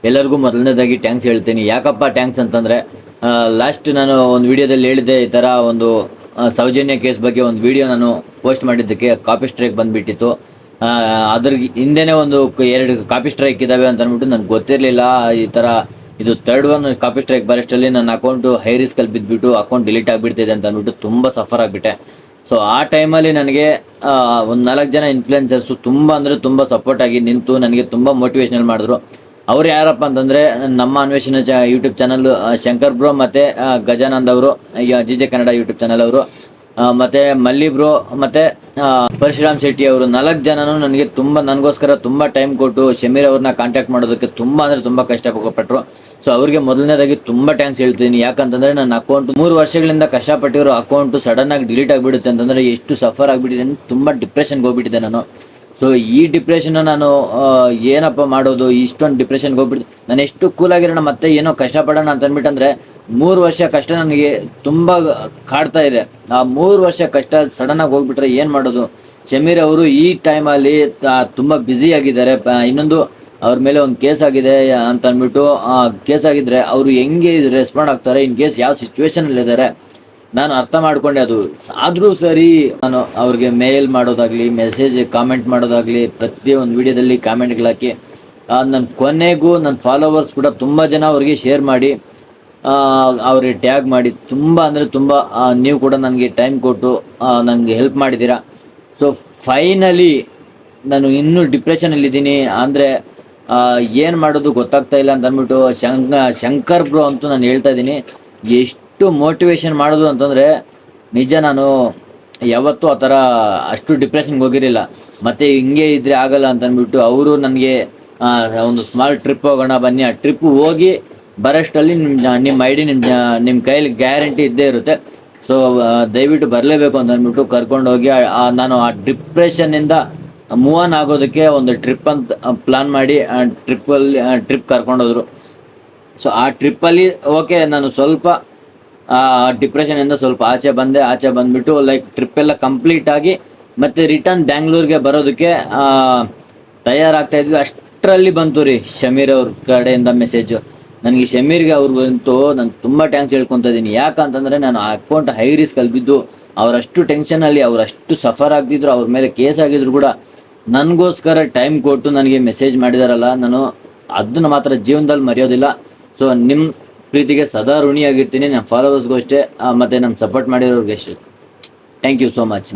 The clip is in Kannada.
ಎಲ್ಲರಿಗೂ ಮೊದಲನೇದಾಗಿ ಟ್ಯಾಂಕ್ಸ್ ಹೇಳ್ತೀನಿ. ಯಾಕಪ್ಪ ಟ್ಯಾಂಕ್ಸ್ ಅಂತಂದರೆ, ಲಾಸ್ಟ್ ನಾನು ಒಂದು ವಿಡಿಯೋದಲ್ಲಿ ಹೇಳಿದ್ದೆ, ಈ ಥರ ಒಂದು ಸೌಜನ್ಯ ಕೇಸ್ ಬಗ್ಗೆ ಒಂದು ವಿಡಿಯೋ ನಾನು ಪೋಸ್ಟ್ ಮಾಡಿದ್ದಕ್ಕೆ ಕಾಪಿ ಸ್ಟ್ರೈಕ್ ಬಂದುಬಿಟ್ಟಿತ್ತು. ಅದ್ರ ಹಿಂದೆನೇ ಒಂದು 2 ಕಾಪಿ ಸ್ಟ್ರೈಕ್ ಇದ್ದಾವೆ ಅಂತ ಅಂದ್ಬಿಟ್ಟು ನನಗೆ ಗೊತ್ತಿರಲಿಲ್ಲ. ಈ ಥರ ಇದು ಥರ್ಡ್ ಒನ್ ಕಾಪಿ ಸ್ಟ್ರೈಕ್ ಬರೋಷ್ಟರಲ್ಲಿ ನನ್ನ ಅಕೌಂಟು ಹೈ ರಿಸ್ಕಲ್ಲಿ ಬಿದ್ದುಬಿಟ್ಟು ಅಕೌಂಟ್ ಡಿಲೀಟ್ ಆಗಿಬಿಡ್ತಿದೆ ಅಂತ ಅಂದ್ಬಿಟ್ಟು ತುಂಬ ಸಫರ್ ಆಗಿಬಿಟ್ಟೆ. ಸೊ ಆ ಟೈಮಲ್ಲಿ ನನಗೆ ಒಂದು 4 ಜನ ಇನ್ಫ್ಲುಯೆನ್ಸರ್ಸು ತುಂಬ ಅಂದರೆ ತುಂಬ ಸಪೋರ್ಟಾಗಿ ನಿಂತು ನನಗೆ ತುಂಬ ಮೋಟಿವೇಶ್ನಲ್ ಮಾಡಿದ್ರು. ಅವ್ರು ಯಾರಪ್ಪ ಅಂತಂದರೆ, ನಮ್ಮ ಅನ್ವೇಷಣೆ ಯೂಟ್ಯೂಬ್ ಚಾನಲ್ ಶಂಕರ್ ಬ್ರೋ ಮತ್ತು ಗಜಾನಂದ್ ಅವರು, ಈಗ ಜೆ ಕನ್ನಡ ಯೂಟ್ಯೂಬ್ ಚಾನಲ್ ಅವರು, ಮತ್ತು ಮಲ್ಲಿ ಬ್ರೋ ಮತ್ತು ಪರಶುರಾಮ್ ಶೆಟ್ಟಿ ಅವರು, 4 ಜನನೂ ನನಗೆ ನನಗೋಸ್ಕರ ತುಂಬ ಟೈಮ್ ಕೊಟ್ಟು ಶಮೀರ್ ಅವ್ರನ್ನ ಕಾಂಟ್ಯಾಕ್ಟ್ ಮಾಡೋದಕ್ಕೆ ತುಂಬ ಅಂದರೆ ತುಂಬ ಕಷ್ಟಪಟ್ಟರು. ಸೊ ಅವ್ರಿಗೆ ಮೊದಲನೇದಾಗಿ ತುಂಬ ಟ್ಯಾಂಕ್ಸ್ ಹೇಳ್ತೀನಿ. ಯಾಕಂತಂದರೆ ನನ್ನ ಅಕೌಂಟ್ 3 ವರ್ಷಗಳಿಂದ ಕಷ್ಟಪಟ್ಟಿರೋ ಅಕೌಂಟು ಸಡನ್ನಾಗಿ ಡಿಲೀಟ್ ಆಗಿಬಿಡುತ್ತೆ ಅಂತಂದರೆ ಎಷ್ಟು ಸಫರ್ ಆಗಿಬಿಟ್ಟಿದೆ, ತುಂಬ ಡಿಪ್ರೆಷನ್ಗೆ ಹೋಗ್ಬಿಟ್ಟಿದ್ದೆ ನಾನು. ಸೊ ಈ ಡಿಪ್ರೆಷನ್ನ ನಾನು ಏನಪ್ಪ ಮಾಡೋದು, ಇಷ್ಟೊಂದು ಡಿಪ್ರೆಷನ್ಗೆ ಹೋಗ್ಬಿಟ್ಟು ನಾನು ಎಷ್ಟು ಕೂಲಾಗಿರೋಣ ಮತ್ತೆ ಏನೋ ಕಷ್ಟಪಡೋಣ ಅಂತ ಅಂದ್ಬಿಟ್ಟಂದರೆ 3 ವರ್ಷ ಕಷ್ಟ ನನಗೆ ತುಂಬ ಕಾಡ್ತಾ ಇದೆ. ಆ 3 ವರ್ಷ ಕಷ್ಟ ಸಡನ್ನಾಗಿ ಹೋಗ್ಬಿಟ್ರೆ ಏನು ಮಾಡೋದು? ಶಮೀರ್ ಅವರು ಈ ಟೈಮಲ್ಲಿ ತುಂಬ ಬ್ಯುಸಿ ಆಗಿದ್ದಾರೆ. ಇನ್ನೊಂದು ಅವ್ರ ಮೇಲೆ ಒಂದು ಕೇಸ್ ಆಗಿದೆ ಅಂತ ಅಂದ್ಬಿಟ್ಟು, ಕೇಸ್ ಆಗಿದ್ದರೆ ಅವರು ಹೆಂಗೆ ರೆಸ್ಪಾಂಡ್ ಆಗ್ತಾರೆ, ಇನ್ ಕೇಸ್ ಯಾವ ಸಿಚುವೇಶನಲ್ಲಿದ್ದಾರೆ ನಾನು ಅರ್ಥ ಮಾಡ್ಕೊಂಡೆ. ಅದು ಆದರೂ ಸರಿ, ನಾನು ಅವ್ರಿಗೆ ಮೇಲ್ ಮಾಡೋದಾಗಲಿ, ಮೆಸೇಜ್ ಕಾಮೆಂಟ್ ಮಾಡೋದಾಗಲಿ, ಪ್ರತಿಯೊಂದು ವೀಡಿಯೋದಲ್ಲಿ ಕಾಮೆಂಟ್ಗಳಾಕಿ ನನ್ನ ಕೊನೆಗೂ ನನ್ನ ಫಾಲೋವರ್ಸ್ ಕೂಡ ತುಂಬ ಜನ ಅವ್ರಿಗೆ ಶೇರ್ ಮಾಡಿ, ಅವ್ರಿಗೆ ಟ್ಯಾಗ್ ಮಾಡಿ, ತುಂಬ ಅಂದರೆ ತುಂಬ ನೀವು ಕೂಡ ನನಗೆ ಟೈಮ್ ಕೊಟ್ಟು ನನಗೆ ಹೆಲ್ಪ್ ಮಾಡಿದ್ದೀರಾ. ಸೊ ಫೈನಲಿ ನಾನು ಇನ್ನೂ ಡಿಪ್ರೆಷನಲ್ಲಿದ್ದೀನಿ. ಅಂದರೆ ಏನು ಮಾಡೋದು ಗೊತ್ತಾಗ್ತಾ ಇಲ್ಲ ಅಂತ ಅಂದ್ಬಿಟ್ಟು ಶಂಕರ್ ಬ್ರೋ ಅಂತೂ ನಾನು ಹೇಳ್ತಾ ಇದ್ದೀನಿ, ಎಷ್ಟು ಮೋಟಿವೇಶನ್ ಮಾಡೋದು ಅಂತಂದರೆ ನಿಜ. ನಾನು ಯಾವತ್ತೂ ಆ ಥರ ಅಷ್ಟು ಡಿಪ್ರೆಷನ್ಗೆ ಹೋಗಿರಲಿಲ್ಲ. ಮತ್ತು ಹಿಂಗೆ ಇದ್ದರೆ ಆಗಲ್ಲ ಅಂತ ಅಂದ್ಬಿಟ್ಟು ಅವರು ನನಗೆ ಒಂದು ಸ್ಮಾಲ್ ಟ್ರಿಪ್ ಹೋಗೋಣ ಬನ್ನಿ, ಆ ಟ್ರಿಪ್ ಹೋಗಿ ಬರೋಷ್ಟರಲ್ಲಿ ನಿಮ್ಮ ಐ ಡಿ ನಿಮ್ಮ ಕೈಲಿ ಗ್ಯಾರಂಟಿ ಇದ್ದೇ ಇರುತ್ತೆ. ಸೊ ದಯವಿಟ್ಟು ಬರಲೇಬೇಕು ಅಂತ ಅಂದ್ಬಿಟ್ಟು ಕರ್ಕೊಂಡೋಗಿ ನಾನು ಆ ಡಿಪ್ರೆಷನ್ನಿಂದ ಮೂವ್ ಆನ್ ಆಗೋದಕ್ಕೆ ಒಂದು ಟ್ರಿಪ್ ಅಂತ ಪ್ಲಾನ್ ಮಾಡಿ ಟ್ರಿಪ್ ಕರ್ಕೊಂಡೋದ್ರು. ಸೊ ಆ ಟ್ರಿಪ್ಪಲ್ಲಿ ಓಕೆ, ನಾನು ಸ್ವಲ್ಪ ಡಿಪ್ರೆಷನಿಂದ ಸ್ವಲ್ಪ ಆಚೆ ಬಂದುಬಿಟ್ಟು ಲೈಕ್ ಟ್ರಿಪ್ಪೆಲ್ಲ ಕಂಪ್ಲೀಟಾಗಿ ಮತ್ತು ರಿಟರ್ನ್ ಬ್ಯಾಂಗ್ಳೂರಿಗೆ ಬರೋದಕ್ಕೆ ತಯಾರಾಗ್ತಾಯಿದ್ವಿ. ಅಷ್ಟರಲ್ಲಿ ಬಂತು ರೀ ಶಮೀರ್ ಅವ್ರ ಕಡೆಯಿಂದ ಮೆಸೇಜು. ನನಗೆ ಶಮೀರ್ಗೆ ಅವ್ರಿಗಂತೂ ನಾನು ತುಂಬ ಟ್ಯಾಂಕ್ಸ್ ಹೇಳ್ಕೊತಾ ಇದ್ದೀನಿ. ಯಾಕಂತಂದರೆ ನಾನು ಅಕೌಂಟ್ ಹೈ ರಿಸ್ಕಲ್ಲಿ ಬಿದ್ದು ಅವರಷ್ಟು ಟೆನ್ಷನಲ್ಲಿ, ಅವರಷ್ಟು ಸಫರ್ ಆಗ್ತಿದ್ರು, ಅವ್ರ ಮೇಲೆ ಕೇಸ್ ಆಗಿದ್ರು ಕೂಡ ನನಗೋಸ್ಕರ ಟೈಮ್ ಕೊಟ್ಟು ನನಗೆ ಮೆಸೇಜ್ ಮಾಡಿದಾರಲ್ಲ, ನಾನು ಅದನ್ನು ಮಾತ್ರ ಜೀವನದಲ್ಲಿ ಮರೆಯೋದಿಲ್ಲ. ಸೊ ನಿಮ್ಮ ಪ್ರೀತಿಗೆ ಸದಾ ಋಣಿಯಾಗಿರ್ತೀನಿ, ನಮ್ಮ ಫಾಲೋವರ್ಸ್ಗೂ ಅಷ್ಟೇ, ಮತ್ತು ನಮ್ಮ ಸಪೋರ್ಟ್ ಮಾಡಿರೋರಿಗೆ ಅಷ್ಟೇ. Thank you so much.